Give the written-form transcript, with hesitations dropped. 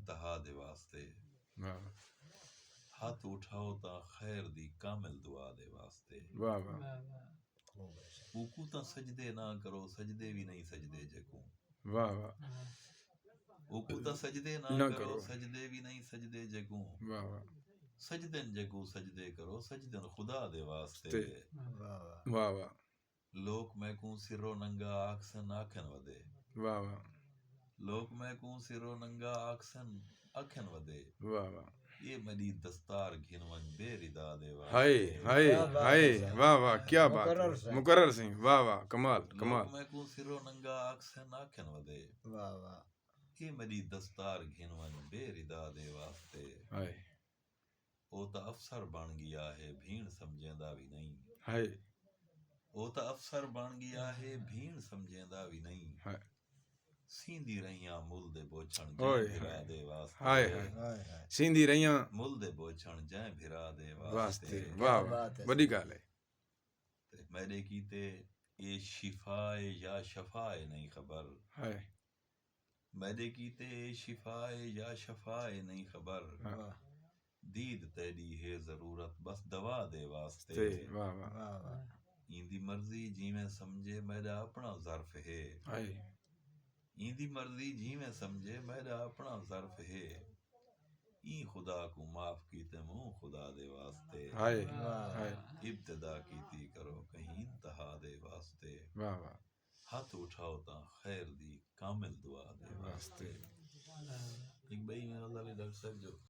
इंतहा दे वास्ते। वाह हथ उठाओ ता खैर दी कामिल दुआ दे वास्ते। वाह वाह ऊकू ता सजदे ना करो, सजदे भी नहीं सजदे जकू। वाह वाह ऊकू ता सजदे ना ना करो, करो सजदे भी नहीं सजदे जकू। वाह वाह सजदन जकू सजदे करो, सजदन खुदा दे वास्ते। वाह वाह लोक मैकू सिरो नंगा आखसन आखन वदे। वाह वाह लोक मैकू सिरो नंगा आखसन आखन वदे। वाह वाह ये मदी दस्तार घिनवन बेरिदा दे हाय वास्ते। हाय हाय वाह वाह क्या बात है मुकर्रर सिंह वाह वाह कमाल लोक कमाल मैकू सिरो नंगा आखसन आखन वदे। वाह वाह ये मदी दस्तार घिनवन बेरिदा दे वास्ते। हाय ओ ता अफसर बन गया है, भीड़ समझेंदा भी नहीं। हाय ओ ता अफसर बन गया है, भीड़ समझेंदा भी नहीं। हाय सींदी रहियां मुल दे बोछण ओए जै भिरा हाय दे वास्ते। हाय हाय सींदी रहियां मुल दे बोछण जै भिरा दे वास्ते। वास्ते वाह वाह बड़ी गल है ते मेरे कीते ये शिफाए या शफाए नहीं खबर। हाय मेरे कीते ये शिफाए या शफाए नहीं खबर। हाँ। दीद तेरी है जरूरत बस दवा दे वास्ते। वाह वाह इंदी मर्जी जिवें समझे मेरा अपना ज़र्फ है। हाय इंदी मर्जी जिवें समझे मेरा अपना ज़र्फ है। ई खुदा को माफ कीते मुंह खुदा दे वास्ते। हाय हाय इब्तिदा कीती करो कहीं इंतहा दे वास्ते। वाह वाह हाथ उठाओ ता खैर दी कामिल दुआ दे वास्ते। एक भाई मेरा डॉक्टर साहब जो